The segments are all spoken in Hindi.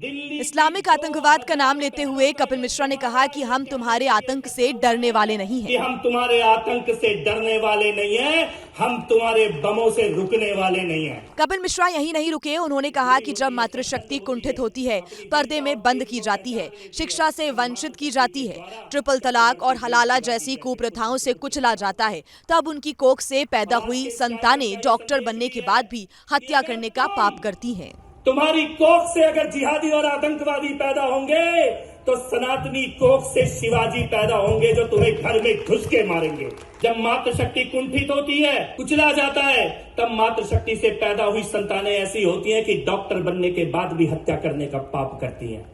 इस्लामिक आतंकवाद का नाम लेते हुए कपिल मिश्रा ने कहा कि हम तुम्हारे आतंक से डरने वाले नहीं हैं। हम तुम्हारे आतंक से डरने वाले नहीं हैं, हम तुम्हारे बमों से रुकने वाले नहीं हैं। कपिल मिश्रा यहीं नहीं रुके, उन्होंने कहा कि जब मातृशक्ति कुंठित होती है, पर्दे में बंद की जाती है, शिक्षा से वंचित की जाती है, ट्रिपल तलाक और हलाला जैसी कुप्रथाओं से कुचला जाता है, तब उनकी कोख से पैदा हुई संतानें डॉक्टर बनने के बाद भी हत्या करने का पाप करती हैं। तुम्हारी कोख से अगर जिहादी और आतंकवादी पैदा होंगे तो सनातनी कोख से शिवाजी पैदा होंगे जो तुम्हें घर में घुस के मारेंगे। जब मातृशक्ति कुंठित होती है, कुचला जाता है, तब मातृशक्ति से पैदा हुई संतानें ऐसी होती हैं कि डॉक्टर बनने के बाद भी हत्या करने का पाप करती हैं।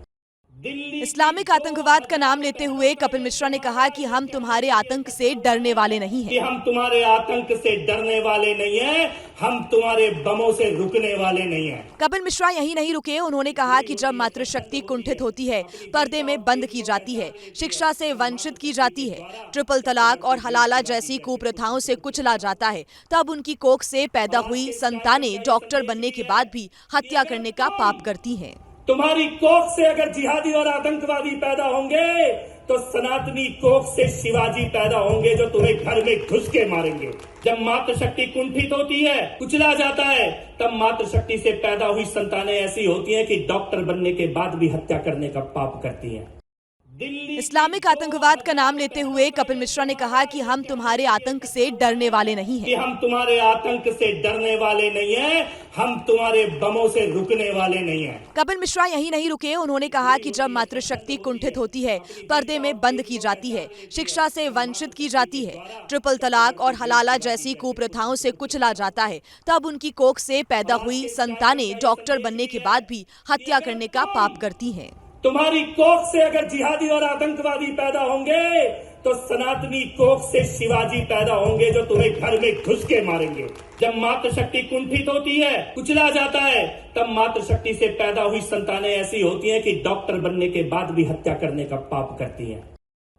इस्लामिक आतंकवाद का नाम लेते हुए कपिल मिश्रा ने कहा कि हम तुम्हारे आतंक से डरने वाले नहीं हैं। हम तुम्हारे आतंक से डरने वाले नहीं हैं, हम तुम्हारे बमों से रुकने वाले नहीं हैं। कपिल मिश्रा यहीं नहीं रुके, उन्होंने कहा कि जब मातृशक्ति कुंठित होती है, पर्दे में बंद की जाती है, शिक्षा से वंचित की जाती है, ट्रिपल तलाक और हलाला जैसी कुप्रथाओं से कुचला जाता है, तब उनकी कोख से पैदा हुई संतानें डॉक्टर बनने के बाद भी हत्या करने का पाप करती हैं। तुम्हारी कोख से अगर जिहादी और आतंकवादी पैदा होंगे तो सनातनी कोख से शिवाजी पैदा होंगे जो तुम्हें घर में घुस के मारेंगे। जब मातृशक्ति कुंठित होती है, कुचला जाता है, तब मातृशक्ति से पैदा हुई संतानें ऐसी होती हैं कि डॉक्टर बनने के बाद भी हत्या करने का पाप करती हैं। इस्लामिक आतंकवाद का नाम लेते हुए कपिल मिश्रा ने कहा कि हम तुम्हारे आतंक से डरने वाले नहीं हैं। हम तुम्हारे आतंक से डरने वाले नहीं हैं, हम तुम्हारे बमों से रुकने वाले नहीं हैं। कपिल मिश्रा यहीं नहीं रुके, उन्होंने कहा कि जब मातृशक्ति कुंठित होती है, पर्दे में बंद की जाती है, शिक्षा से वंचित की जाती है, ट्रिपल तलाक और हलाला जैसी कुप्रथाओं से कुचला जाता है, तब उनकी कोख से पैदा हुई संतानें डॉक्टर बनने के बाद भी हत्या करने का पाप करती हैं। तुम्हारी कोख से अगर जिहादी और आतंकवादी पैदा होंगे तो सनातनी कोख से शिवाजी पैदा होंगे जो तुम्हें घर में घुस के मारेंगे। जब मातृशक्ति कुंठित होती है, कुचला जाता है, तब मातृशक्ति से पैदा हुई संतानें ऐसी होती हैं कि डॉक्टर बनने के बाद भी हत्या करने का पाप करती हैं।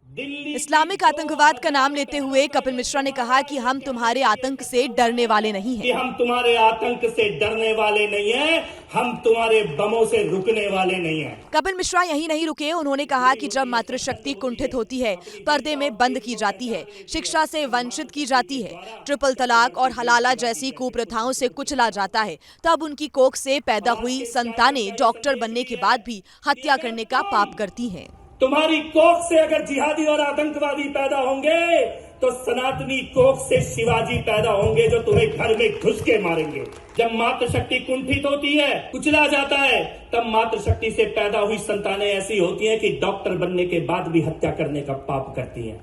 इस्लामिक आतंकवाद का नाम लेते हुए कपिल मिश्रा ने कहा कि हम तुम्हारे आतंक से डरने वाले नहीं हैं। हम तुम्हारे आतंक से डरने वाले नहीं हैं, हम तुम्हारे बमों से रुकने वाले नहीं हैं। कपिल मिश्रा यहीं नहीं रुके, उन्होंने कहा कि जब मातृशक्ति कुंठित होती है, पर्दे में बंद की जाती है, शिक्षा से वंचित की जाती है, ट्रिपल तलाक और हलाला जैसी कुप्रथाओं से कुचला जाता है, तब उनकी कोख से पैदा हुई संतानें डॉक्टर बनने के बाद भी हत्या करने का पाप करती हैं। तुम्हारी कोख से अगर जिहादी और आतंकवादी पैदा होंगे तो सनातनी कोख से शिवाजी पैदा होंगे जो तुम्हें घर में घुस के मारेंगे। जब मातृशक्ति कुंठित होती है, कुचला जाता है, तब मातृशक्ति से पैदा हुई संतानें ऐसी होती हैं कि डॉक्टर बनने के बाद भी हत्या करने का पाप करती हैं।